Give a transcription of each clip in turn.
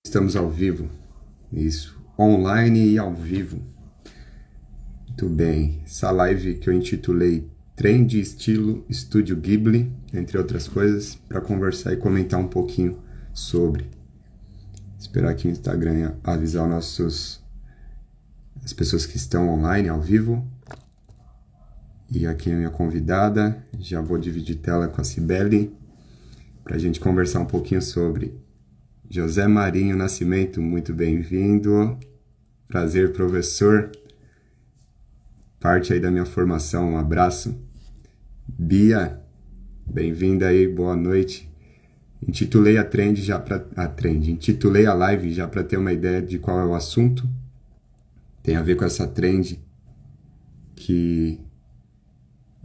Estamos ao vivo, isso, online e ao vivo. Muito bem, essa live que eu intitulei Trend Estilo Estúdio Ghibli, entre outras coisas, para conversar e comentar um pouquinho sobre. Esperar aqui o Instagram avisar as pessoas que estão online, ao vivo. E aqui a minha convidada, já vou dividir tela com a Cibele, para a gente conversar um pouquinho sobre José Marinho Nascimento, muito bem-vindo. Prazer, professor. Parte aí da minha formação, um abraço. Bia, bem-vinda aí, boa noite. Intitulei intitulei a live já para ter uma ideia de qual é o assunto. Tem a ver com essa trend que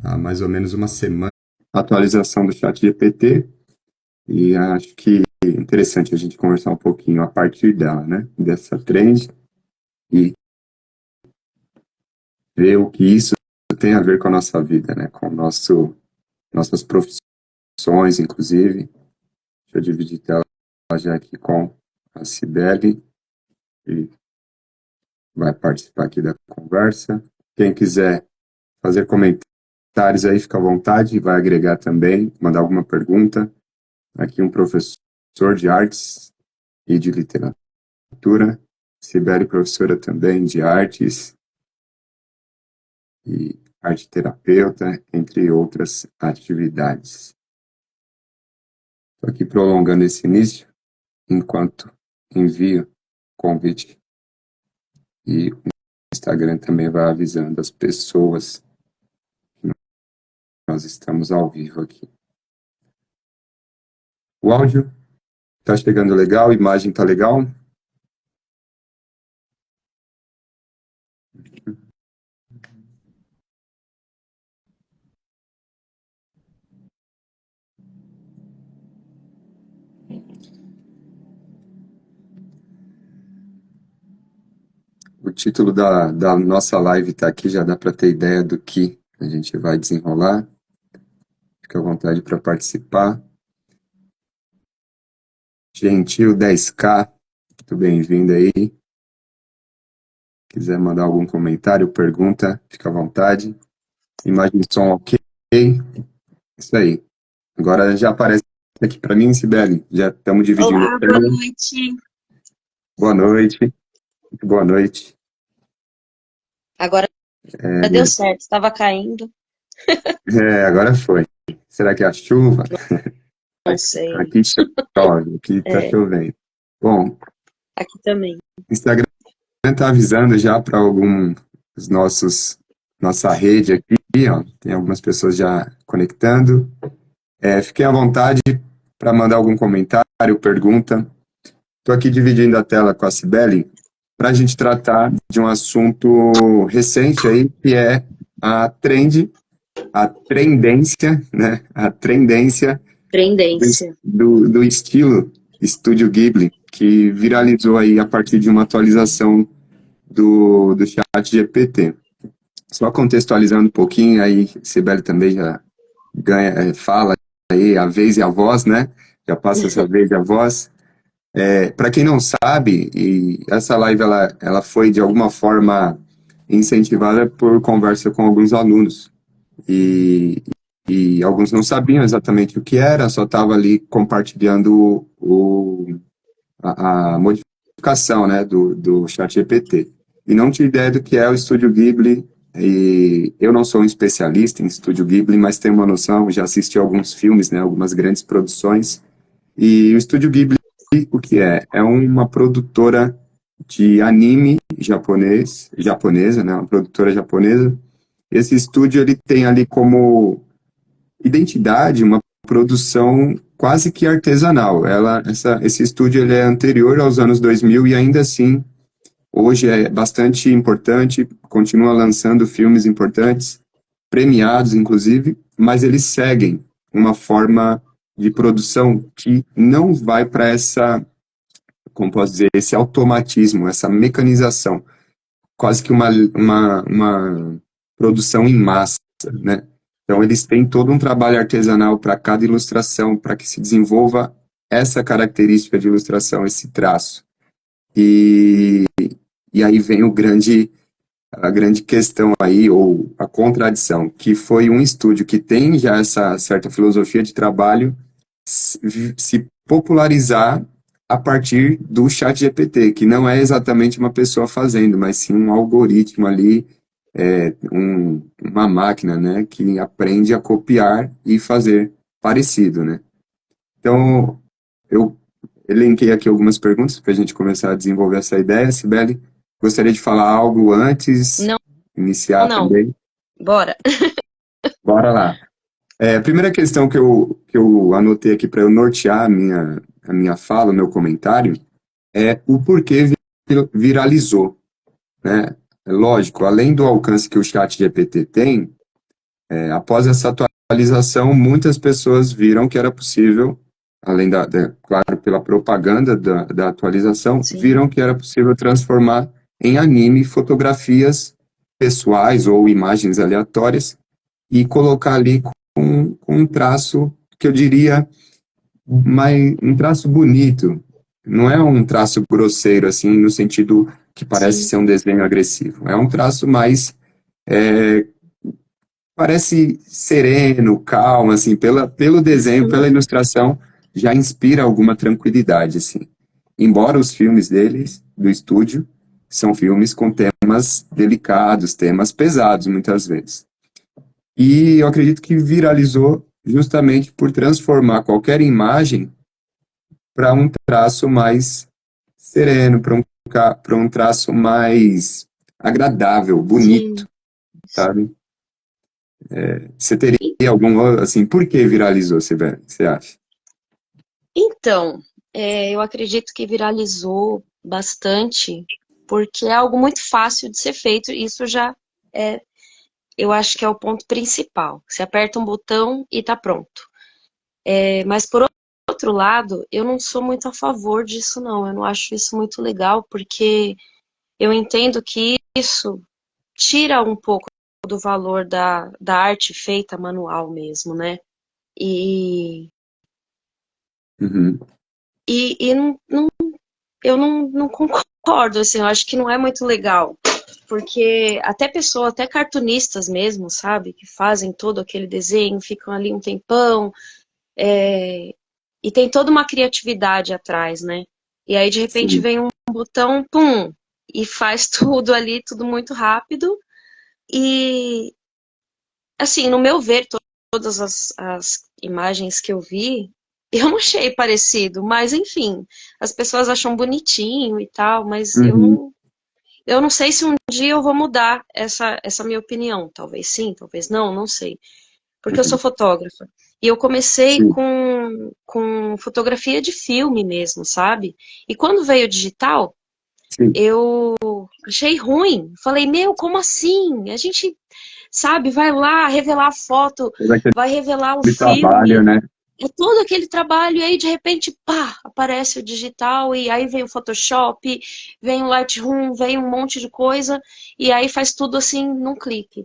há mais ou menos uma semana, atualização do ChatGPT, e acho que é interessante a gente conversar um pouquinho a partir dela, né? Dessa trend e ver o que isso tem a ver com a nossa vida, né? Com nossas profissões, inclusive. Deixa eu dividir tela já aqui com a Cibele, que vai participar aqui da conversa. Quem quiser fazer comentários aí, fica à vontade, vai agregar também, mandar alguma pergunta. Aqui um professor de artes e de literatura, Cibele, professora também de artes e arte terapeuta, entre outras atividades. Estou aqui prolongando esse início, enquanto envio o convite, e o Instagram também vai avisando as pessoas que nós estamos ao vivo aqui. O áudio está chegando legal, a imagem está legal? O título da nossa live está aqui, já dá para ter ideia do que a gente vai desenrolar. Fique à vontade para participar. Gentil 10K, muito bem-vindo aí. Quiser mandar algum comentário, pergunta, fica à vontade. Imagem e som ok. Isso aí. Agora já aparece aqui para mim, Cibele. Já estamos dividindo. Olá, boa noite. Boa noite. Boa noite. Agora deu certo, estava caindo. Agora foi. Será que é a chuva? Não sei. Aqui chove, aqui está chovendo. Bom, aqui também. O Instagram está avisando já para nossa rede aqui, ó, tem algumas pessoas já conectando. Fiquem à vontade para mandar algum comentário, pergunta. Estou aqui dividindo a tela com a Cibele para a gente tratar de um assunto recente aí, que é a trendência, né? A trendência do estilo Estúdio Ghibli, que viralizou aí a partir de uma atualização do ChatGPT. Só contextualizando um pouquinho, aí Cibele também já fala aí a vez e a voz, né? Já passa essa vez e a voz. Para quem não sabe, e essa live ela foi de alguma forma incentivada por conversa com alguns alunos. E alguns não sabiam exatamente o que era, só estava ali compartilhando a modificação, né, do ChatGPT. E não tinha ideia do que é o Estúdio Ghibli, e eu não sou um especialista em Estúdio Ghibli, mas tenho uma noção, já assisti alguns filmes, né, algumas grandes produções, e o Estúdio Ghibli, o que é? É uma produtora de anime japonesa, né, uma produtora japonesa. Esse estúdio, ele tem ali como identidade uma produção quase que artesanal. Esse estúdio ele é anterior aos anos 2000 e ainda assim hoje é bastante importante, continua lançando filmes importantes, premiados inclusive, mas eles seguem uma forma de produção que não vai para como posso dizer, esse automatismo, essa mecanização, quase que uma produção em massa, né? Então, eles têm todo um trabalho artesanal para cada ilustração, para que se desenvolva essa característica de ilustração, esse traço. E, e aí vem a grande questão aí, ou a contradição, que foi um estúdio que tem já essa certa filosofia de trabalho se popularizar a partir do ChatGPT, que não é exatamente uma pessoa fazendo, mas sim um algoritmo ali, uma máquina, né, que aprende a copiar e fazer parecido, né? Então, eu elenquei aqui algumas perguntas para a gente começar a desenvolver essa ideia. Sibeli, gostaria de falar algo antes, Não, iniciar não. também? Bora. Bora lá. A primeira questão que eu anotei aqui para eu nortear a minha fala, o meu comentário, é o porquê viralizou, né? É lógico, além do alcance que o chat GPT tem, após essa atualização, muitas pessoas viram que era possível, além claro, pela propaganda da atualização, Sim, viram que era possível transformar em anime fotografias pessoais ou imagens aleatórias e colocar ali com um traço que eu diria um traço bonito. Não é um traço grosseiro, assim, no sentido que parece sim. ser um desenho agressivo. É um traço mais, é, parece sereno, calmo, assim, pelo desenho, pela ilustração, já inspira alguma tranquilidade, assim. Embora os filmes deles, do estúdio, são filmes com temas delicados, temas pesados, muitas vezes. E eu acredito que viralizou justamente por transformar qualquer imagem para um traço mais sereno, para um traço mais agradável, bonito, Sim. sabe? Você teria algum, assim, por que viralizou, você acha? Então, eu acredito que viralizou bastante, porque é algo muito fácil de ser feito. Isso já é, eu acho que é o ponto principal. Você aperta um botão e tá pronto. Mas por outro lado, eu não sou muito a favor disso, não. Eu não acho isso muito legal, porque eu entendo que isso tira um pouco do valor da arte feita manual mesmo, né? E, Uhum, e eu não concordo, assim, eu acho que não é muito legal. Porque até pessoas, até cartunistas mesmo, sabe? Que fazem todo aquele desenho, ficam ali um tempão, e tem toda uma criatividade atrás, né? E aí, de repente, sim, vem um botão, pum, e faz tudo ali, tudo muito rápido. E, assim, no meu ver, todas as imagens que eu vi, eu não achei parecido, mas enfim, as pessoas acham bonitinho e tal, mas uhum, eu não sei se um dia eu vou mudar essa minha opinião. Talvez sim, talvez não, não sei. Porque eu sou uhum, fotógrafa. E eu comecei sim, com fotografia de filme mesmo, sabe? E quando veio o digital, sim. eu achei ruim. Falei, meu, como assim? A gente, sabe, vai lá revelar a foto, Todo aquele vai revelar o trabalho, filme. né? É todo aquele trabalho, e aí de repente, pá, aparece o digital, e aí vem o Photoshop, vem o Lightroom, vem um monte de coisa, e aí faz tudo assim num clique.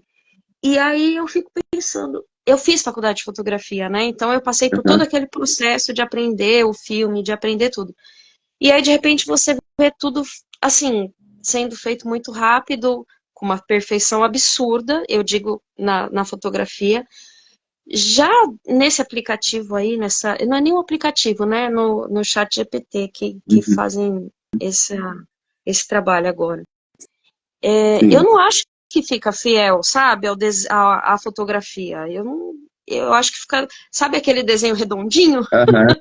E aí eu fico pensando, eu fiz faculdade de fotografia, né? Então eu passei por todo Uhum, aquele processo de aprender o filme, de aprender tudo. E aí de repente você vê tudo assim, sendo feito muito rápido, com uma perfeição absurda, eu digo na fotografia. Já nesse aplicativo aí, não é nem um aplicativo, né? No chat GPT que uhum, fazem esse, esse trabalho agora. Eu sim, não acho que fica fiel, sabe, à fotografia. Eu acho que fica, sabe aquele desenho redondinho? aham,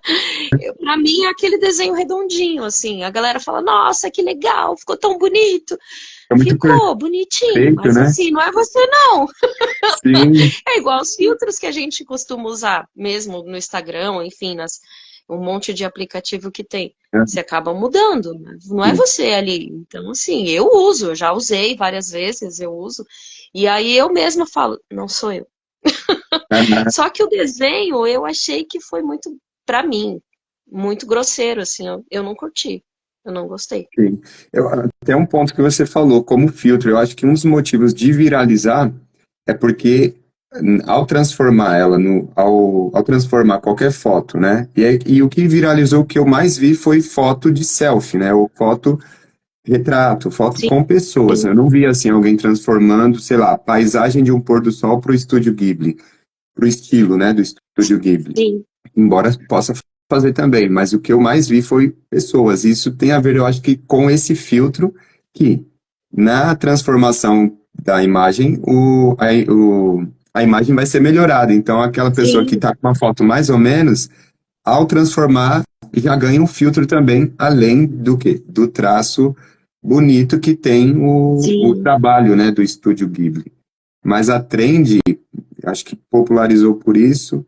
Para mim é aquele desenho redondinho, assim. A galera fala, nossa, que legal, ficou tão bonito. é muito Ficou bonitinho, perfeito, mas né? assim, não é você não. Sim, É igual os filtros que a gente costuma usar, mesmo no Instagram, enfim, um monte de aplicativo que tem. é, Você acaba mudando, né? Não é sim, você ali. Então, assim, eu uso, eu já usei várias vezes, eu uso. E aí eu mesma falo, não sou eu. aham, Só que o desenho eu achei que foi muito, pra mim, muito grosseiro, assim, eu não curti. Eu não gostei. sim. Até um ponto que você falou, como filtro, eu acho que um dos motivos de viralizar é porque ao transformar ela ao transformar qualquer foto, né? E o que viralizou, o que eu mais vi foi foto de selfie, né? Ou foto retrato, foto Sim, com pessoas. Eu não vi assim alguém transformando, sei lá, a paisagem de um pôr do sol para o estúdio Ghibli, para o estilo, né, do estúdio Ghibli. sim, Embora possa fazer também, mas o que eu mais vi foi pessoas. Isso tem a ver, eu acho que com esse filtro que na transformação da imagem, a imagem vai ser melhorada. Então, aquela pessoa que sim, está com uma foto mais ou menos, ao transformar, já ganha um filtro também, além do que? Do traço bonito que tem o sim, trabalho, né, do estúdio Ghibli. Mas a trend, acho que popularizou por isso.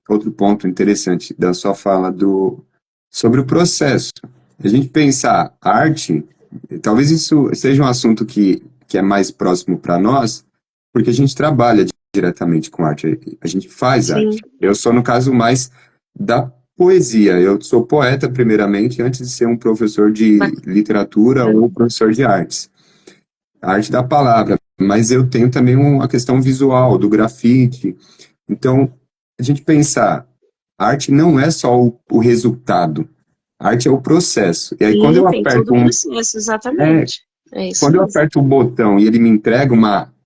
Outro ponto interessante da sua fala sobre o processo. A gente pensar arte, talvez isso seja um assunto que é mais próximo para nós, porque a gente trabalha diretamente com arte, a gente faz arte. sim. Eu sou, no caso, mais da poesia. Eu sou poeta, primeiramente, antes de ser um professor de literatura Bacana. ou professor de artes. A arte da palavra. Mas eu tenho também a questão visual, do grafite. Então, a gente pensar, a arte não é só o resultado, a arte é o processo. E aí, Sim, tem todo o processo, é, exatamente. É isso quando eu mesmo. aperto o botão e ele me entrega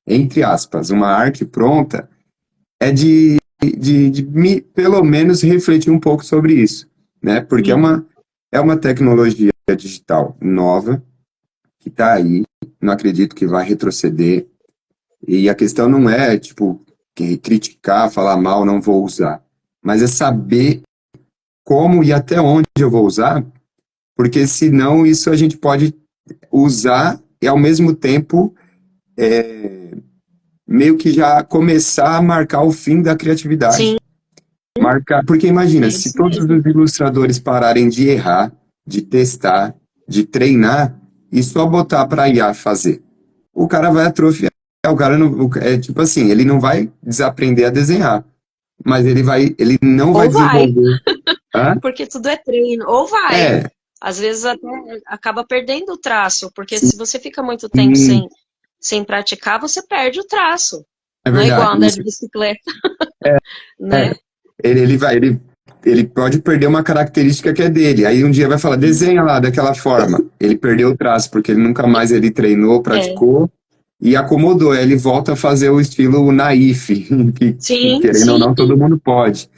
entre aspas, uma arte pronta, é de pelo menos refletir um pouco sobre isso, né? Porque Sim. é uma tecnologia digital nova que está aí, não acredito que vai retroceder. E a questão não é, tipo, criticar, falar mal, não vou usar. Mas é saber como e até onde eu vou usar, porque senão isso a gente pode usar e ao mesmo tempo meio que já começar a marcar o fim da criatividade. Sim, Marcar, porque imagina, é se isso todos mesmo. os ilustradores pararem de errar, de testar, de treinar e só botar para IA fazer, o cara vai atrofiar. O cara não, é tipo assim, ele não vai desaprender a desenhar, mas ele não vai Ou vai, desenvolver. Hã? porque tudo é treino. Ou vai. É, Às vezes até acaba perdendo o traço, porque sim, se você fica muito tempo sem praticar, você perde o traço. é Não é igual verdade. andar de bicicleta, É, né? ele pode perder uma característica que é dele. Aí um dia vai falar, desenha lá daquela forma. Ele perdeu o traço, porque ele nunca mais ele treinou, É. praticou e acomodou. Aí ele volta a fazer o estilo naif, que Sim, querendo ou sim. não, todo mundo pode.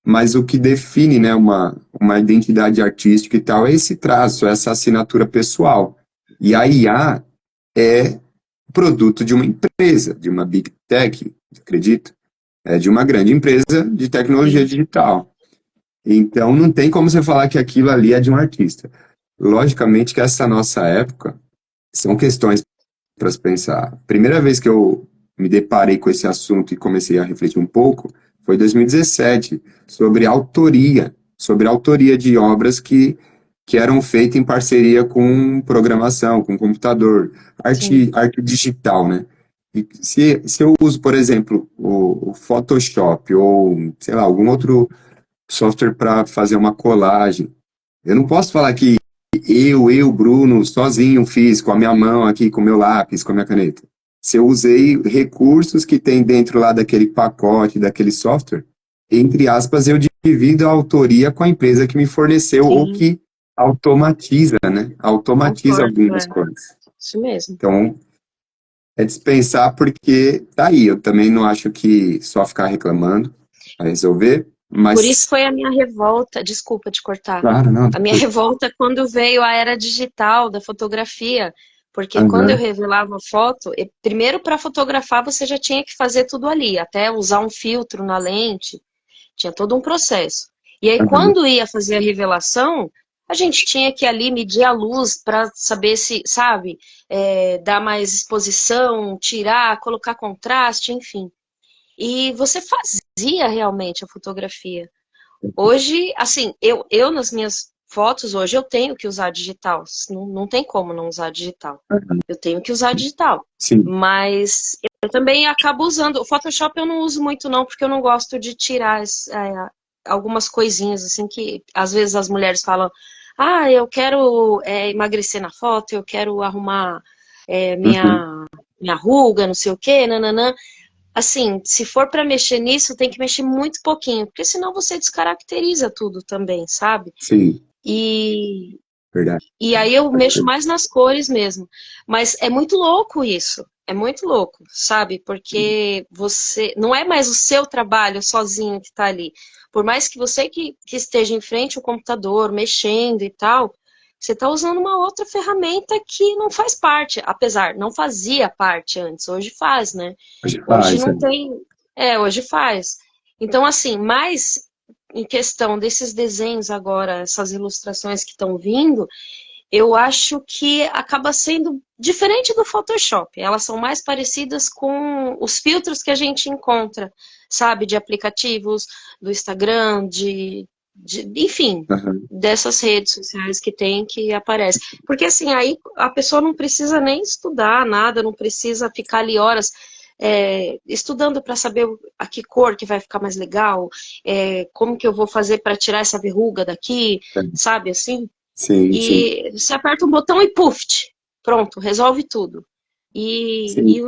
Mas o que define, né, uma identidade artística e tal é esse traço, essa assinatura pessoal. E a IA é produto de uma empresa, de uma big tech, acredito, de uma grande empresa de tecnologia Sim. digital. Então não tem como você falar que aquilo ali é de um artista. Logicamente que essa nossa época são questões para se pensar. Primeira vez que eu me deparei com esse assunto e comecei a refletir um pouco foi em 2017, sobre autoria de obras que eram feitas em parceria com programação, com computador, Sim. arte digital, né? E se eu uso, por exemplo, o Photoshop ou, sei lá, algum outro software para fazer uma colagem, eu não posso falar que Bruno, sozinho fiz com a minha mão aqui, com o meu lápis, com a minha caneta. Se eu usei recursos que tem dentro lá daquele pacote, daquele software, entre aspas, eu divido a autoria com a empresa que me forneceu ou Sim. que automatiza, né? Automatiza Concordo, algumas é. coisas. Isso mesmo. Então, é dispensar porque tá aí. Eu também não acho que só ficar reclamando vai resolver, Por isso mas, foi a minha revolta, desculpa te cortar. claro, não. A minha revolta quando veio a era digital da fotografia, porque quando eu Aham, revelava foto, primeiro para fotografar você já tinha que fazer tudo ali, até usar um filtro na lente, tinha todo um processo. E aí aham, quando ia fazer a revelação, a gente tinha que ali medir a luz para saber se, sabe, dar mais exposição, tirar, colocar contraste, enfim. E você fazia realmente a fotografia. Hoje, assim, eu nas minhas fotos hoje eu tenho que usar digital. Não tem como não usar digital. aham. Eu tenho que usar digital. Sim, Mas eu também acabo usando. O Photoshop eu não uso muito, não, porque eu não gosto de tirar algumas coisinhas, assim, que às vezes as mulheres falam, ah, eu quero emagrecer na foto, eu quero arrumar uhum, minha ruga, não sei o quê, nananã. Assim, se for para mexer nisso, tem que mexer muito pouquinho, porque senão você descaracteriza tudo também, sabe? sim. E Verdade. E aí eu mexo mais nas cores mesmo. Mas é muito louco isso. É muito louco, sabe? Porque você não é mais o seu trabalho sozinho que está ali. Por mais que você que esteja em frente ao computador, mexendo e tal, você está usando uma outra ferramenta que não faz parte. Apesar, não fazia parte antes. Hoje faz, né? Hoje Hoje faz, é. não tem. É, hoje faz. Então, assim, mais em questão desses desenhos agora, essas ilustrações que estão vindo. Eu acho que acaba sendo diferente do Photoshop. Elas são mais parecidas com os filtros que a gente encontra, sabe, de aplicativos, do Instagram, enfim, Aham. dessas redes sociais que tem que aparece. Porque assim, aí a pessoa não precisa nem estudar nada, não precisa ficar ali horas estudando para saber a que cor que vai ficar mais legal, como que eu vou fazer para tirar essa verruga daqui, sabe assim? Sim, sim, E você aperta um botão e puff, pronto, resolve tudo. sim. E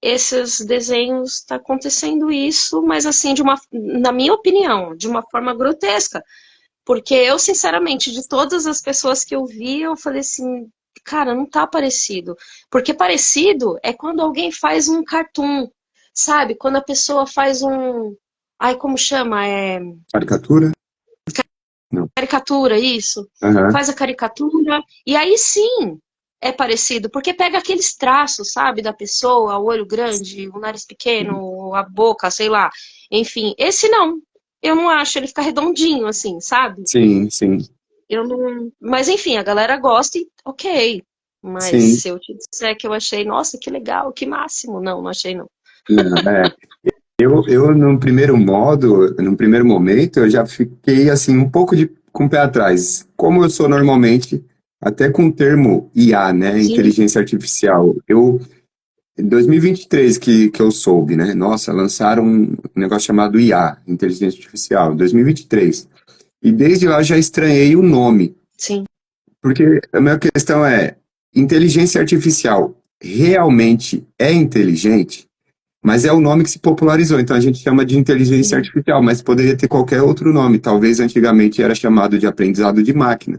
esses desenhos está acontecendo isso, mas assim, na minha opinião, de uma forma grotesca. Porque eu, sinceramente, de todas as pessoas que eu vi, eu falei assim, cara, não tá parecido. Porque parecido é quando alguém faz um cartoon, sabe? Quando a pessoa faz um. Ai, como chama? Caricatura? Não. Caricatura, isso. Aham. Faz a caricatura, e aí sim é parecido, porque pega aqueles traços, sabe, da pessoa, o olho grande, o nariz pequeno, a boca, sei lá. Enfim, esse não. Eu não acho, ele fica redondinho, assim, sabe? Sim, sim, Eu não. Mas enfim, a galera gosta e ok. Mas sim. se eu te disser que eu achei, nossa, que legal, que máximo. Não, não achei, não. Não, é. Num primeiro momento, eu já fiquei assim um pouco com o pé atrás. Como eu sou normalmente, até com o termo IA, né, Sim, inteligência artificial. Em 2023 que eu soube, né? Nossa, lançaram um negócio chamado IA, inteligência artificial, em 2023. E desde lá eu já estranhei o nome, sim. porque a minha questão é, inteligência artificial realmente é inteligente? Mas é o nome que se popularizou, então a gente chama de inteligência Uhum. artificial, mas poderia ter qualquer outro nome. Talvez antigamente era chamado de aprendizado de máquina,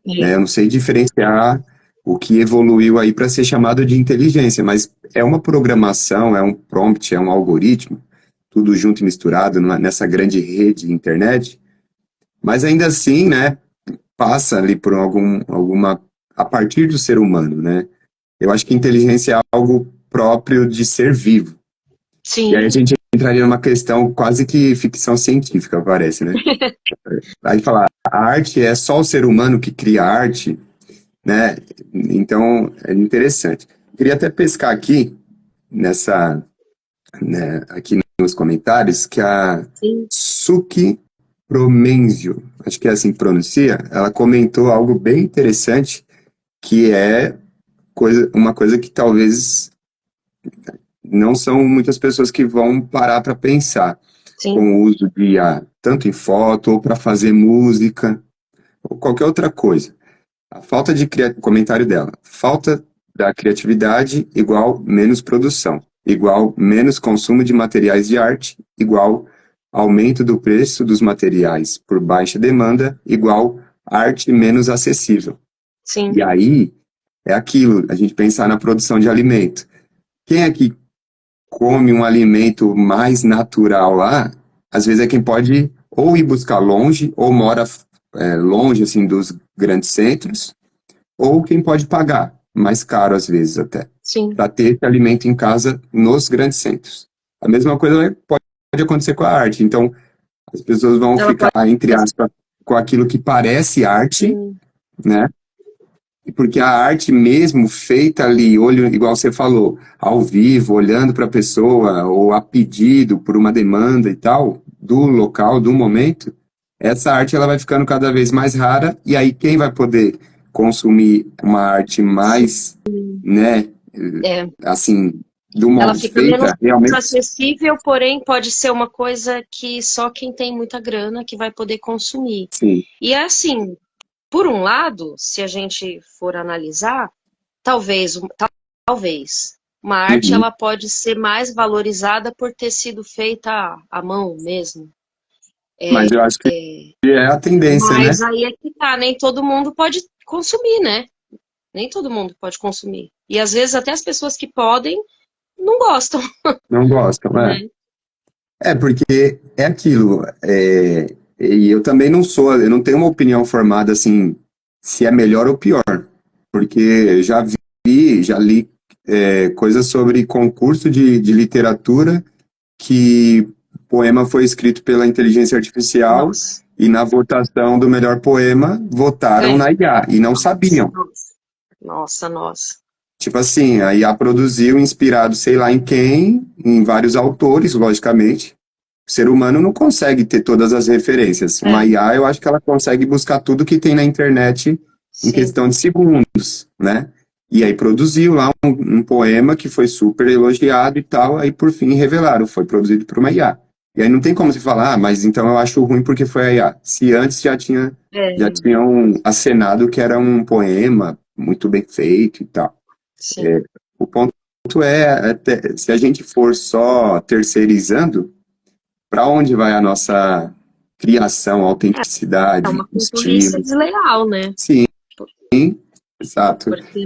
né? Eu É. não sei diferenciar o que evoluiu aí para ser chamado de inteligência, mas é uma programação, é um prompt, é um algoritmo, tudo junto e misturado nessa grande rede internet. Mas ainda assim, né, passa ali por alguma a partir do ser humano, né? Eu acho que inteligência é algo próprio de ser vivo. E aí a Sim, gente entraria numa questão quase que ficção científica, parece, né? Aí falar, a arte é só o ser humano que cria arte, né? Então, é interessante. Queria até pescar aqui, aqui nos comentários, que a sim, Suki Promenzio, acho que é assim que pronuncia, ela comentou algo bem interessante, que é uma coisa que talvez não são muitas pessoas que vão parar para pensar sim, com o uso de IA, tanto em foto ou para fazer música ou qualquer outra coisa. A falta de comentário dela, falta da criatividade igual menos produção, igual menos consumo de materiais de arte, igual aumento do preço dos materiais por baixa demanda, igual arte menos acessível. sim. E aí é aquilo, a gente pensar na produção de alimento. Quem é que come um alimento mais natural lá, às vezes é quem pode ou ir buscar longe, ou mora longe assim dos grandes centros, ou quem pode pagar mais caro às vezes até, Sim. para ter esse alimento em casa nos grandes centros. A mesma coisa pode acontecer com a arte. Então, as pessoas vão Ela ficar, pode. entre aspas, com aquilo que parece arte, Sim, né? Porque a arte mesmo feita ali, olho, igual você falou, ao vivo, olhando para a pessoa, ou a pedido por uma demanda e tal, do local, do momento, essa arte ela vai ficando cada vez mais rara, e aí quem vai poder consumir uma arte sim. mais, né, É. assim, do Ela modo fica menos feita, realmente, acessível, porém pode ser uma coisa que só quem tem muita grana que vai poder consumir. sim. E é assim, por um lado, se a gente for analisar, talvez, talvez, uma arte Uhum. ela pode ser mais valorizada por ter sido feita à mão mesmo. Mas eu acho que é a tendência, né? Mas aí é que tá, nem todo mundo pode consumir, né? Nem todo mundo pode consumir. E às vezes até as pessoas que podem não gostam, Não gostam, é. né? É, porque é aquilo. E eu também não sou, eu não tenho uma opinião formada assim, se é melhor ou pior. Porque eu já vi, já li coisas sobre concurso de literatura que o poema foi escrito pela inteligência artificial Nossa, e na votação do melhor poema votaram ganha. na IA e não sabiam. Nossa, nossa, nossa. Tipo assim, a IA produziu inspirado sei lá em quem, em vários autores, logicamente. O ser humano não consegue ter todas as referências. Uma É, IA, eu acho que ela consegue buscar tudo que tem na internet em sim. questão de segundos, né? E aí produziu lá um poema que foi super elogiado e tal, aí por fim revelaram, foi produzido por uma IA. E aí não tem como se falar, mas então eu acho ruim porque foi a IA. Se antes já É, tinham acenado que era um poema muito bem feito e tal. sim. O ponto se a gente for só terceirizando, para onde vai a nossa criação, É autenticidade, uma concorrência estilo? desleal, né? Sim, exato. Porque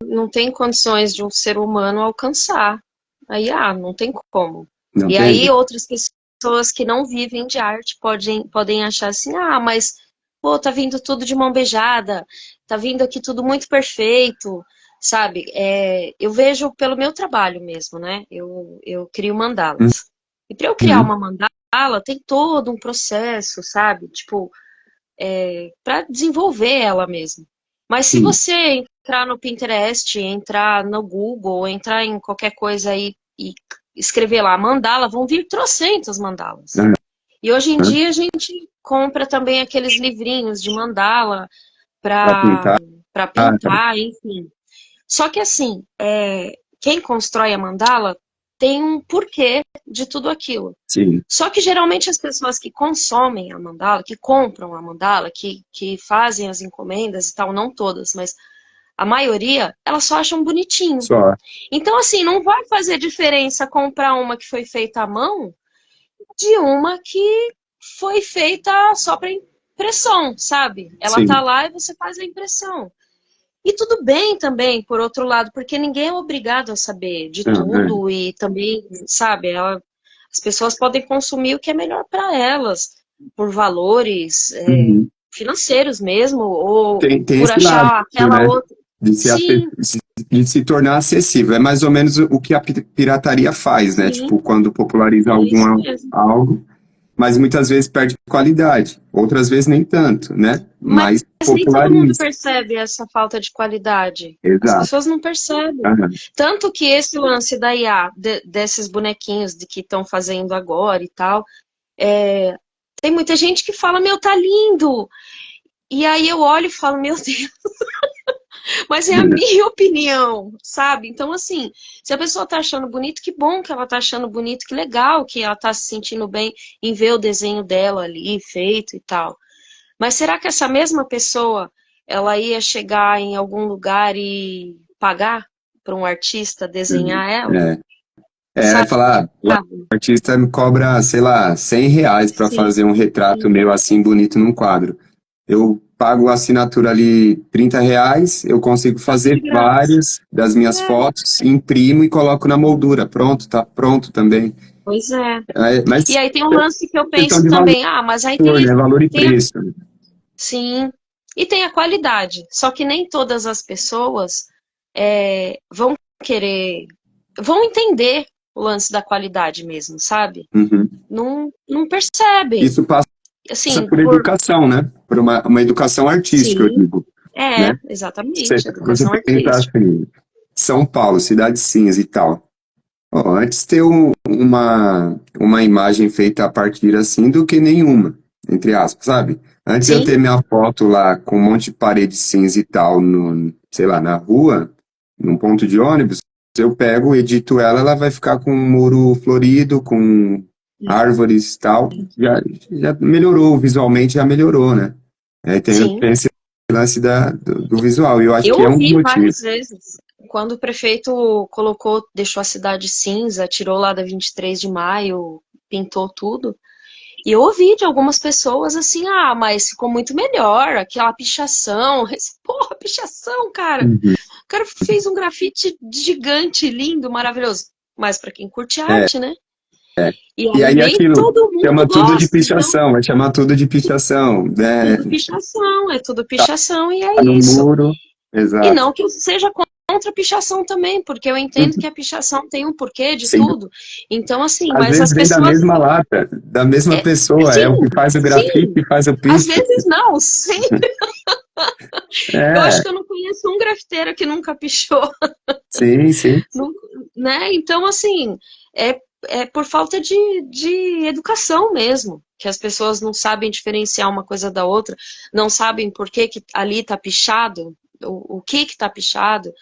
não tem condições de um ser humano alcançar. Aí, não tem como. Não E tem? aí outras pessoas que não vivem de arte podem achar assim, mas, pô, tá vindo tudo de mão beijada, tá vindo aqui tudo muito perfeito, sabe? Eu vejo pelo meu trabalho mesmo, né? Eu crio mandalas. E para eu criar Uhum, uma mandala, tem todo um processo, sabe? Tipo, para desenvolver ela mesmo. Mas se sim. você entrar no Pinterest, entrar no Google, entrar em qualquer coisa aí e escrever lá mandala, vão vir trocentas mandalas. Aham, E hoje em dia a gente compra também aqueles livrinhos de mandala para para pintar, para tá? pintar, enfim. Só que assim, quem constrói a mandala tem um porquê de tudo aquilo. Sim. Só que geralmente as pessoas que consomem a mandala, que compram a mandala, que fazem as encomendas e tal, não todas, mas a maioria, elas só acham bonitinho. Só. Então, assim, não vai fazer diferença comprar uma que foi feita à mão de uma que foi feita só para impressão, sabe? Ela tá Sim. lá e você faz a impressão. E tudo bem também, por outro lado, porque ninguém é obrigado a saber de Não, é. tudo e também, sabe, as pessoas podem consumir o que é melhor para elas, por valores Uhum. financeiros mesmo, ou Tem por esse lado, achar aquela né? outra. De se, Sim, de se tornar acessível. É mais ou menos o que a pirataria faz, né? sim, Tipo, quando populariza é isso mesmo. algo, mas muitas vezes perde qualidade, outras vezes nem tanto, né? Mas Mas nem todo mundo populariza. percebe essa falta de qualidade. As Exato. pessoas não percebem. Aham. Tanto que esse lance da IA, desses bonequinhos de que estão fazendo agora e tal, é, tem muita gente que fala, meu, tá lindo. E aí eu olho e falo, meu Deus, mas é a minha opinião, sabe? Então, assim, se a pessoa tá achando bonito, que bom que ela tá achando bonito, que legal que ela tá se sentindo bem em ver o desenho dela ali feito e tal. Mas será que essa mesma pessoa, ela ia chegar em algum lugar e pagar para um artista desenhar ela? É. Vai Sabe? falar, o artista me cobra, sei lá, R$ 100 para Sim, fazer um retrato sim. meu assim bonito num quadro. Eu pago a assinatura ali R$ 30, eu consigo Passa de fazer graça. várias das minhas É, fotos, imprimo e coloco na moldura. Pronto, tá pronto também. pois é. Mas E aí tem um é lance que eu questão penso de valor, também, mas aí tem, né? Valor e tem a, preço. sim, e tem a qualidade. Só que nem todas as pessoas vão querer, vão entender o lance da qualidade mesmo, sabe? Uhum. Não percebem. Isso passa Assim, por educação, né? Por uma educação artística, eu sim, digo, né? exatamente, Você educação pensa artística. assim, São Paulo, cidade cinza e tal. Ó, antes ter uma imagem feita a partir assim do que nenhuma, entre aspas, sabe? Antes eu ter Sim, minha foto lá com um monte de parede cinza e tal, no, sei lá, na rua, num ponto de ônibus, eu pego, edito ela, ela vai ficar com um muro florido, com árvores e tal. Já melhorou, visualmente já melhorou, né? sim. Tem esse lance do visual, e eu acho Eu que é um dos ouvi motivos. várias vezes. Quando o prefeito deixou a cidade cinza, tirou lá da 23 de maio, pintou tudo. E eu ouvi de algumas pessoas assim, ah, mas ficou muito melhor, aquela pichação. Porra, pichação, cara. Uhum. O cara fez um grafite gigante, lindo, maravilhoso. Mas para quem curte É, arte, né? é. E E aí aí nem aquilo, todo mundo chama tudo de gosta, então pichação, vai chamar tudo de pichação, né? é tudo pichação e é Tá no isso. muro, E exato. não que eu seja contra a pichação também, porque eu entendo que Uhum. a pichação tem um porquê de Sim, tudo. Então, assim, às mas vezes as vem da pessoas. mesma lata, da mesma pessoa, é Sim, o que faz o grafite sim. e faz o Às picho. vezes não, sim. Eu acho É, que eu não conheço um grafiteiro que nunca pichou, sim, sim, não- né? Então, assim, é por falta de educação mesmo, que as pessoas não sabem diferenciar uma coisa da outra, não sabem por que que ali tá pichado, o que tá pichado,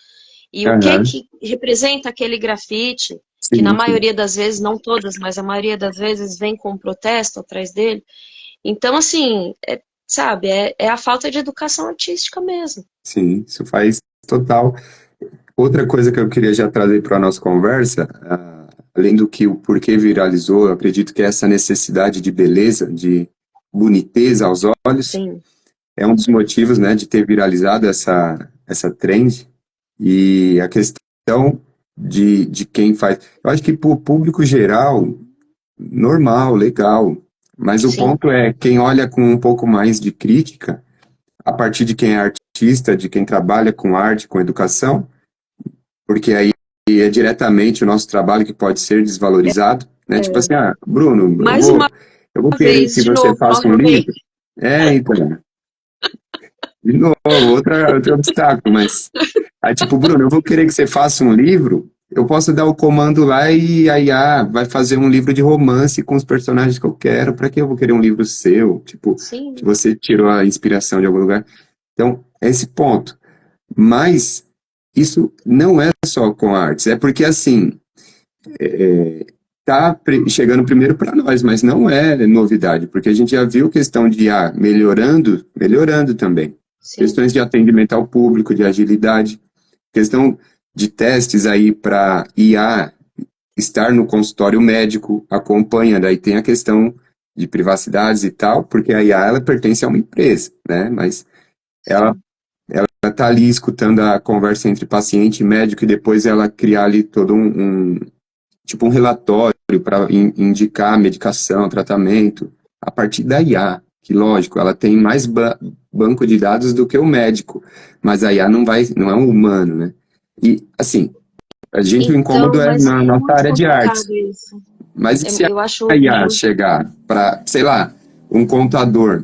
e o aham, que representa aquele grafite, que na sim, sim, maioria das vezes, não todas, mas a maioria das vezes vem com um protesto atrás dele. Então, assim, sabe, é a falta de educação artística mesmo. sim, isso faz total. Outra coisa que eu queria já trazer para a nossa conversa, além do que o porquê viralizou, eu acredito que essa necessidade de beleza, de boniteza aos olhos, Sim, é um dos motivos, né, de ter viralizado essa trend. E a questão de quem faz. Eu acho que para o público geral, normal, legal. Mas o sim, ponto é quem olha com um pouco mais de crítica, a partir de quem é artista, de quem trabalha com arte, com educação, porque aí é diretamente o nosso trabalho que pode ser desvalorizado, né? Tipo é. assim, ah, Bruno, Mais uma eu vou querer vez, que de você novo, faça um livro. novamente. É, então, de novo, outro obstáculo, mas aí, tipo, Bruno, eu vou querer que você faça um livro, eu posso dar o comando lá e a IA vai fazer um livro de romance com os personagens que eu quero, para que eu vou querer um livro seu? Tipo, que Sim, você tirou a inspiração de algum lugar. Então, é esse ponto. Mas isso não é só com artes, é porque assim, tá chegando primeiro para nós, mas não é novidade, porque a gente já viu questão de IA melhorando também. sim, Questões de atendimento ao público, de agilidade, questão de testes aí para IA estar no consultório médico, acompanha, daí tem a questão de privacidades e tal, porque a IA ela pertence a uma empresa, né? Mas ela sim. está ali escutando a conversa entre paciente e médico e depois ela criar ali todo tipo um relatório para indicar a medicação, tratamento, a partir da IA, que lógico, ela tem mais banco de dados do que o médico, mas a IA não é um humano, né? E assim, a gente o incômodo Então, é mas na é nossa muito área de artes, complicado isso. mas e se Eu a acho IA muito. chegar para, sei lá, um contador,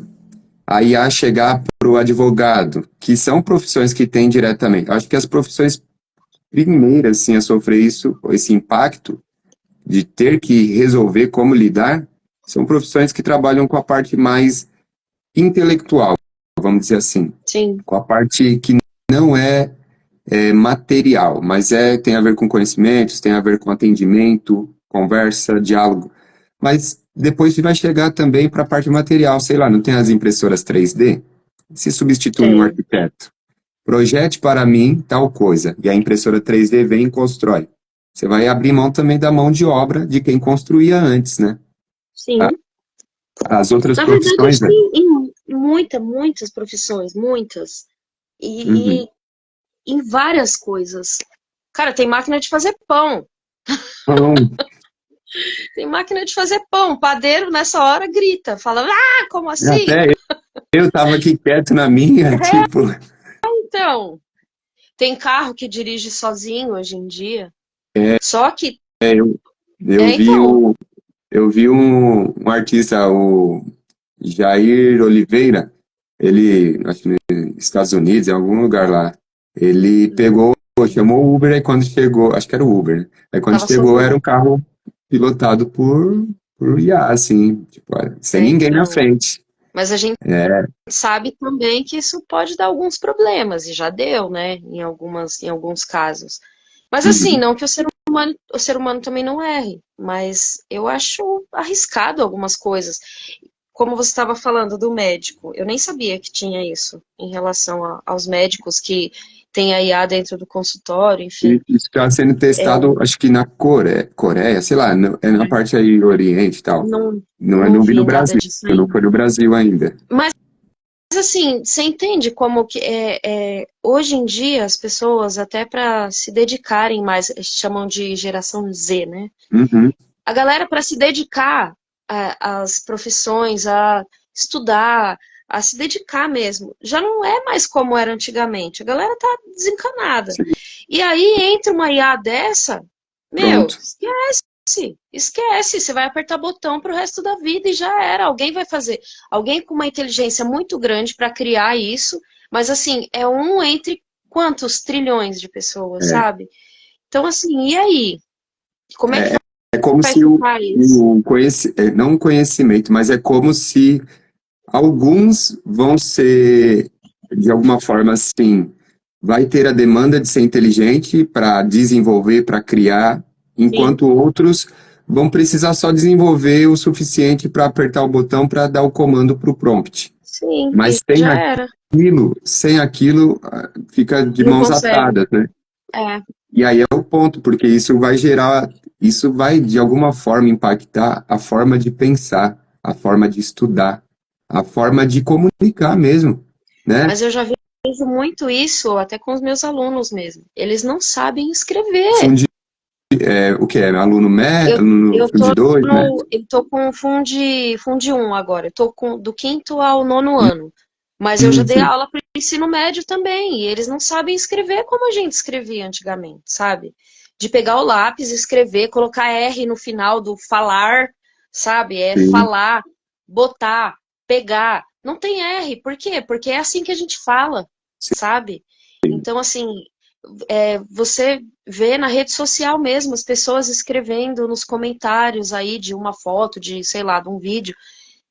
a IA chegar para o advogado, que são profissões que têm diretamente, acho que as profissões primeiras, assim, a sofrer isso, esse impacto, de ter que resolver como lidar, são profissões que trabalham com a parte mais intelectual, vamos dizer assim, Sim, com a parte que não é material, mas tem a ver com conhecimentos, tem a ver com atendimento, conversa, diálogo. Mas depois vai chegar também para a parte material, sei lá, não tem as impressoras 3D? Se substitui um tem. arquiteto. Projete para mim tal coisa. E a impressora 3D vem e constrói. Você vai abrir mão também da mão de obra de quem construía antes, né? Sim. As outras Na verdade, profissões, acho né? que em muitas profissões, muitas. E Uhum. em várias coisas. Cara, tem máquina de fazer pão. Então, Tem máquina de fazer pão. O padeiro, nessa hora, grita. Fala, ah, como assim? até eu estava aqui quieto na minha, tipo, Então, tem carro que dirige sozinho hoje em dia. Só que, eu, eu é, vi, então, eu vi um artista, o Jair Oliveira, ele, acho que nos Estados Unidos, em algum lugar lá, ele pegou, chamou o Uber, aí quando chegou, acho que era o Uber, né? Aí quando tava chegou era um sozinho. carro pilotado por IA, assim, tipo, sem É, ninguém na então. frente. Mas a gente É, sabe também que isso pode dar alguns problemas, e já deu, né, em alguns casos. Mas assim, uhum, não que o ser humano também não erre, mas eu acho arriscado algumas coisas. Como você estava falando do médico, eu nem sabia que tinha isso em relação aos médicos que tem a IA dentro do consultório, E enfim. isso está sendo testado, acho que na Coreia, sei lá, é na parte aí Oriente e tal. Não, Não, não não vi no vi nada Brasil, disso não ainda. foi no Brasil ainda. Mas assim, você entende como que hoje em dia as pessoas, até para se dedicarem mais, chamam de geração Z, né? Uhum, A galera, para se dedicar às profissões, a estudar, a se dedicar mesmo, já não é mais como era antigamente. A galera tá desencanada. sim, E aí entra uma IA dessa, meu, pronto. esquece. Você vai apertar botão pro resto da vida e já era. Alguém vai fazer. Alguém com uma inteligência muito grande para criar isso, mas assim, é um entre quantos trilhões de pessoas, É, sabe? Então, assim, e aí? Como é que é, é como vai se ficar isso? não conhecimento, mas é como se alguns vão ser, de alguma forma, assim, vai ter a demanda de ser inteligente para desenvolver, para criar, Sim, enquanto outros vão precisar só desenvolver o suficiente para apertar o botão para dar o comando para o prompt. sim, Mas e já era. sem aquilo, fica de Não mãos consegue. atadas, né? É, E aí é o ponto, porque isso vai de alguma forma impactar a forma de pensar, a forma de estudar, a forma de comunicar mesmo, né? mas eu já vejo muito isso até com os meus alunos mesmo. Eles não sabem escrever. Fundi, o que é? Eu, Aluno eu Fundi tô 2, né? eu tô com Fundi 1 agora. Eu tô com do quinto ao nono ano. Mas eu já dei Sim, aula para o ensino médio também. E eles não sabem escrever como a gente escrevia antigamente, sabe? De pegar o lápis, escrever, colocar R no final do falar, sabe? É sim, falar, botar, pegar. Não tem R. Por quê? Porque é assim que a gente fala, sabe? Então, assim, você vê na rede social mesmo as pessoas escrevendo nos comentários aí de uma foto, de, sei lá, de um vídeo.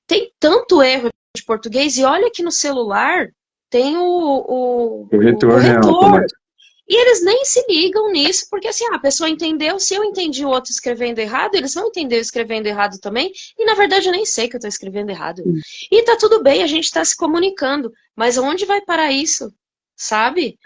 Tem tanto erro de português, e olha que no celular tem o o retorno é corretor. automático. E eles nem se ligam nisso, porque assim, a pessoa entendeu, se eu entendi o outro escrevendo errado, eles vão entender eu escrevendo errado também, e na verdade eu nem sei que eu estou escrevendo errado. E tá tudo bem, a gente está se comunicando, mas onde vai parar isso? Sabe?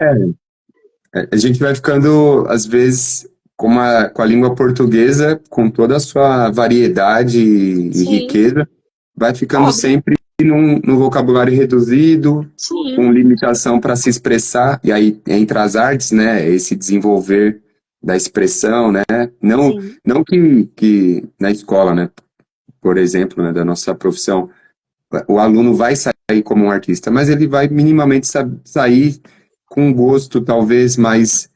A gente vai ficando, às vezes, com a língua portuguesa, com toda a sua variedade e Sim, riqueza, vai ficando pobre. sempre num vocabulário reduzido, Sim, com limitação para se expressar, e aí entra as artes, né, esse desenvolver da expressão, né, não, sim, não que na escola, né, por exemplo, né, da nossa profissão, o aluno vai sair como um artista, mas ele vai minimamente sair com um gosto talvez mais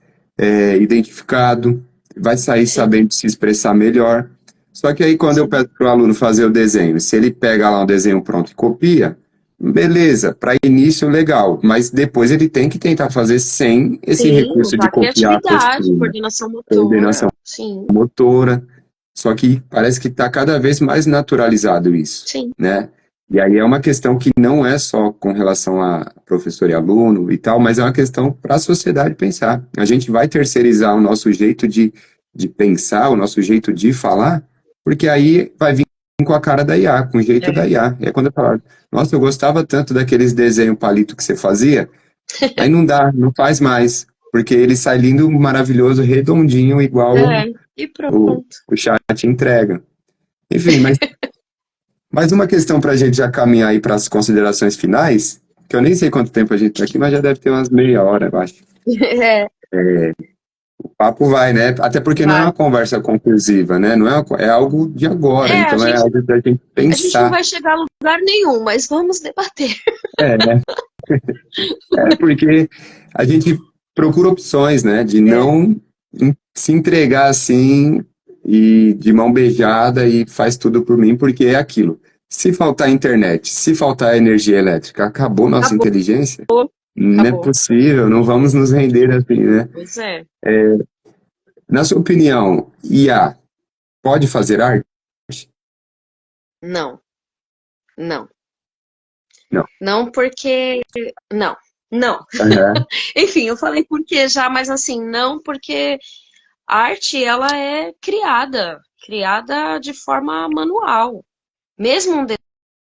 identificado, vai sair sim, sabendo se expressar melhor. Só que aí quando eu sim. peço para o aluno fazer o desenho, se ele pega lá um desenho pronto e copia, beleza, para início legal, mas depois ele tem que tentar fazer sem esse Sim, recurso de usar copiar a criatividade, postura, coordenação coordenação motora. Sim, motora. Só que parece que está cada vez mais naturalizado isso, sim, né? E aí é uma questão que não é só com relação a professor e aluno e tal, mas é uma questão para a sociedade pensar. A gente vai terceirizar o nosso jeito de pensar, o nosso jeito de falar, porque aí vai vir com a cara da IA, com o jeito da é. IA. É quando eu falo, nossa, eu gostava tanto daqueles desenhos palito que você fazia, aí não dá, não faz mais, porque ele sai lindo, maravilhoso, redondinho, igual É, e o, pronto. o chat entrega. Enfim, mas mais uma questão para a gente já caminhar aí para as considerações finais, que eu nem sei quanto tempo a gente está aqui, mas já deve ter umas meia hora, eu acho. É, O papo vai, né? Até porque não é uma vai. conversa conclusiva, né? Não é, é algo de agora, É, então é algo da gente a gente não pensar. vai chegar a lugar nenhum, mas vamos debater. É, né? É porque a gente procura opções, né? De É, não se entregar assim e de mão beijada e faz tudo por mim, porque é aquilo. Se faltar internet, se faltar energia elétrica, acabou nossa acabou, inteligência? Não é acabou. possível, não vamos nos render assim, né? Pois é. Na sua opinião, IA pode fazer arte? Não, não. Não. Não porque. Não, não. Aham. Enfim, eu falei porque já, mas assim, não porque a arte, ela é criada de forma manual. Mesmo um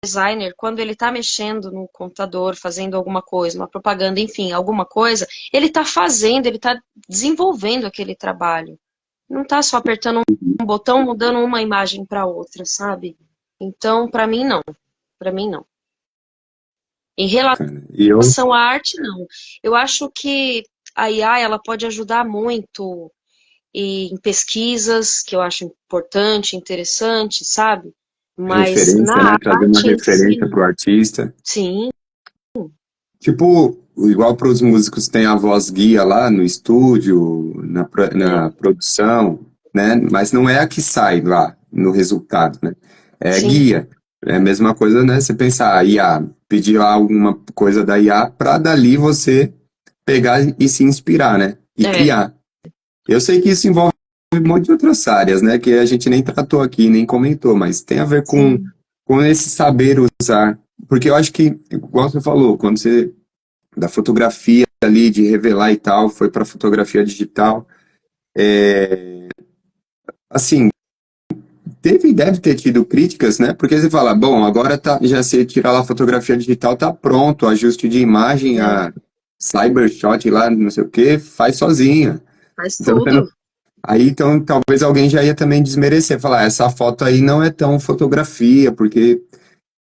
designer, quando ele está mexendo no computador, fazendo alguma coisa, uma propaganda, enfim, alguma coisa, ele está fazendo, ele está desenvolvendo aquele trabalho. Não está só apertando um botão, mudando uma imagem para outra, sabe? Então, para mim, não. Para mim, não. Em E eu, relação à arte, não. Eu acho que a IA, ela pode ajudar muito em pesquisas, que eu acho importante, interessante, sabe? Mas referência, na né? Trazer uma arte em si, referência não. para o artista. Sim, Tipo, igual para os músicos tem a voz guia lá no estúdio, é, na produção, né? Mas não é a que sai lá no resultado, né? É sim, guia. É a mesma coisa, né? Você pensar, a IA, pedir lá alguma coisa da IA para dali você pegar e se inspirar, né? E é, criar. Eu sei que isso envolve um monte de outras áreas, né? Que a gente nem tratou aqui, nem comentou, mas tem a ver sim, com esse saber usar. Porque eu acho que, igual você falou, quando você da fotografia ali, de revelar e tal, foi para fotografia digital. Assim, teve e deve ter tido críticas, né? Porque você fala, bom, agora tá, já se tirar lá a fotografia digital, tá pronto, o ajuste de imagem, é, a Cybershot lá, não sei o que, faz sozinha. faz Então, você não- tudo. aí então talvez alguém já ia também desmerecer, falar, essa foto aí não é tão fotografia, porque.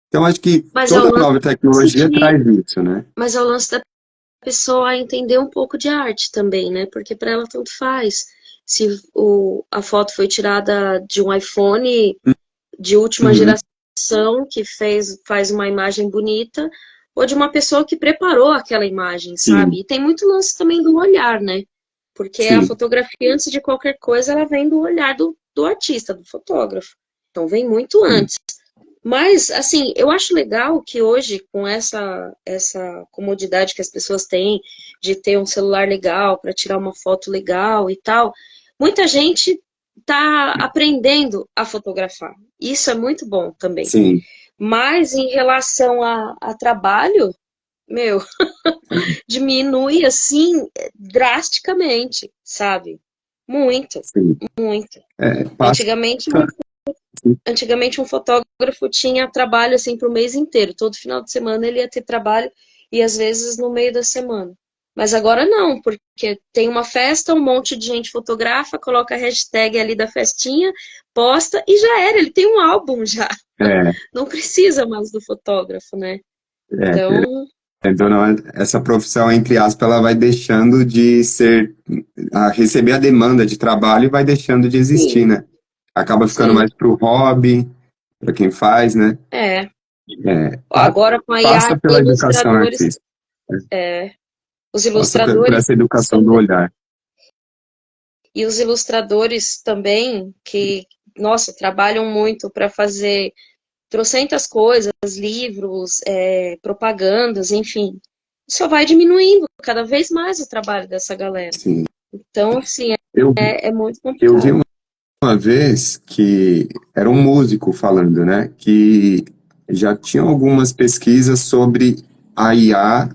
Então, acho que Mas é o toda nova lance tecnologia de, traz isso, né? mas é o lance da pessoa entender um pouco de arte também, né? Porque para ela tanto faz. Se a foto foi tirada de um iPhone de última Uhum, geração que faz uma imagem bonita, ou de uma pessoa que preparou aquela imagem, sim, sabe? E tem muito lance também do olhar, né? Porque a sim, fotografia, antes de qualquer coisa, ela vem do olhar do artista, do fotógrafo. Então vem muito sim, antes. Mas, assim, eu acho legal que hoje, com essa comodidade que as pessoas têm de ter um celular legal para tirar uma foto legal e tal, muita gente está aprendendo a fotografar. Isso é muito bom também. sim. Mas em relação a trabalho, meu, diminui assim drasticamente, sabe? Muito, Sim. muito. Passa. Antigamente Antigamente um fotógrafo tinha trabalho assim para o mês inteiro. Todo final de semana ele ia ter trabalho e às vezes no meio da semana. Mas agora não, porque tem uma festa, um monte de gente fotografa, coloca a hashtag ali da festinha, posta e já era, ele tem um álbum já. É, Não precisa mais do fotógrafo, né? querendo Então, ou não, essa profissão, entre aspas, ela vai deixando de ser, a receber a demanda de trabalho e vai deixando de existir, sim, né? Acaba ficando sim, mais pro hobby, para quem faz, né? é. É, Agora com a IA, passa pela educação ilustradores, artística, né? os Passa por ilustradores essa educação do também. olhar. E os ilustradores também, que, nossa, trabalham muito para fazer trocentas coisas, livros, propagandas, enfim. Só vai diminuindo cada vez mais o trabalho dessa galera. Sim. Então, assim, Eu, é muito eu vi complicado. uma vez que era um músico falando, né? Que já tinham algumas pesquisas sobre a IA,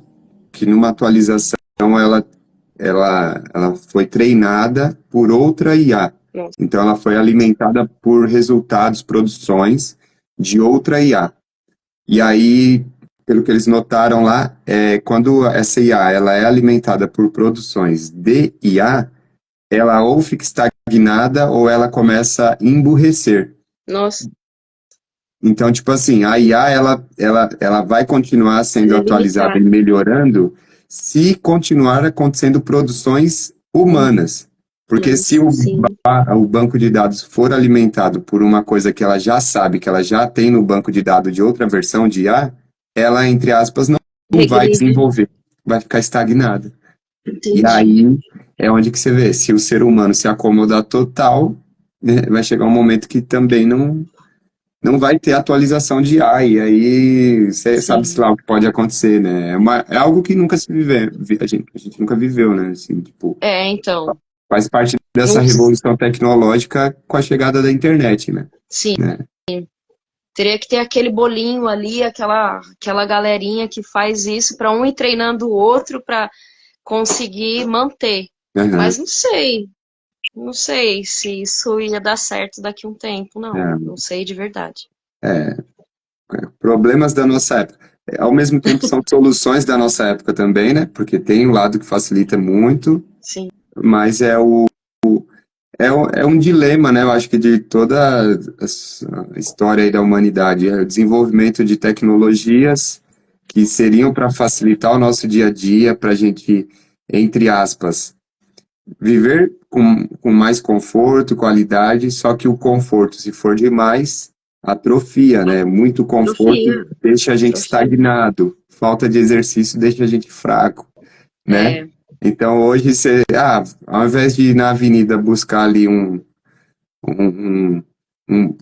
que numa atualização ela foi treinada por outra IA. Nossa, Então ela foi alimentada por resultados, produções de outra IA. E aí, pelo que eles notaram lá, quando essa IA ela é alimentada por produções de IA, ela ou fica estagnada ou ela começa a emburrecer. nossa, Então, tipo assim, a IA ela vai continuar sendo é atualizada e limitar. melhorando se continuar acontecendo produções humanas. Porque se Sim, o banco de dados for alimentado por uma coisa que ela já sabe, que ela já tem no banco de dados de outra versão de IA, ela, entre aspas, não vai regride. desenvolver, vai ficar estagnada. E Entendi. aí é onde que você vê, se o ser humano se acomodar total, né, vai chegar um momento que também não vai ter atualização de IA, e aí você sabe-se Sim. lá o que pode acontecer, né? É algo que nunca se vive, a gente nunca viveu, né? Assim, tipo, Então, faz parte dessa não, revolução tecnológica com a chegada da internet, né? sim. Né? Teria que ter aquele bolinho ali, aquela galerinha que faz isso para um ir treinando o outro para conseguir manter. Aham, Mas não sei se isso ia dar certo daqui a um tempo, não. é, Não sei de verdade. é. Problemas da nossa época. Ao mesmo tempo, são soluções da nossa época também, né? Porque tem um lado que facilita muito, Sim, mas é um dilema, né? Eu acho que de toda a história aí da humanidade, é o desenvolvimento de tecnologias que seriam para facilitar o nosso dia a dia, para a gente, entre aspas, viver com mais conforto, qualidade, só que o conforto, se for demais, atrofia, né? Muito conforto atrofia, deixa a gente atrofia. estagnado, falta de exercício deixa a gente fraco, né? É, Então hoje você, ao invés de ir na avenida buscar ali um,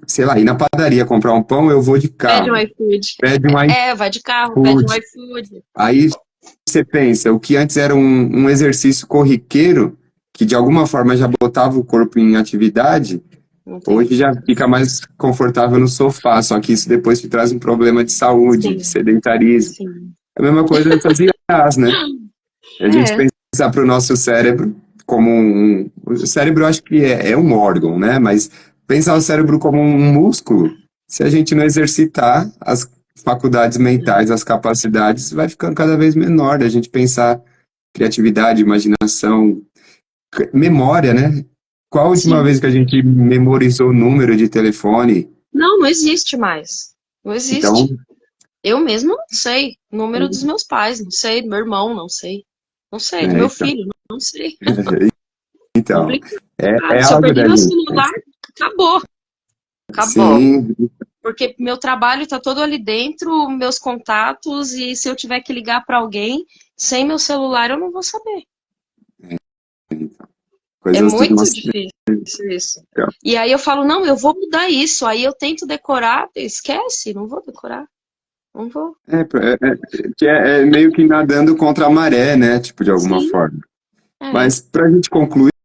sei lá, ir na padaria comprar um pão, eu vou de pede um carro, iFood. pede um Vai de carro, pede um iFood. iFood. Aí você pensa, o que antes era um exercício corriqueiro, que de alguma forma já botava o corpo em atividade, Não tem. hoje já fica mais confortável no sofá, só que isso depois te traz um problema de saúde, de Sim, sedentarismo. sim. A mesma coisa dessas IAs, né? A gente É, pensar para o nosso cérebro como o cérebro eu acho que é um órgão, né? Mas pensar o cérebro como um músculo, se a gente não exercitar as faculdades mentais, as capacidades, vai ficando cada vez menor da gente pensar criatividade, imaginação, memória, né? Qual a última sim. vez que a gente memorizou o número de telefone? Não, não existe mais. Não Então, existe. Eu mesmo não sei. O número dos meus pais, não sei. Do meu irmão, não sei. Não sei. Do meu então, filho, não sei. então Complicado. é Se eu algo perder da meu gente. celular, acabou. Acabou. Sim, Porque meu trabalho está todo ali dentro, meus contatos, e se eu tiver que ligar para alguém sem meu celular, eu não vou saber. É coisas do muito nosso difícil isso. tempo. E aí eu falo, não, eu vou mudar isso. Aí eu tento decorar, esquece, não vou decorar. Não vou. Que é meio que nadando contra a maré, né? Tipo, de alguma Sim, forma. é. Mas para a gente concluir,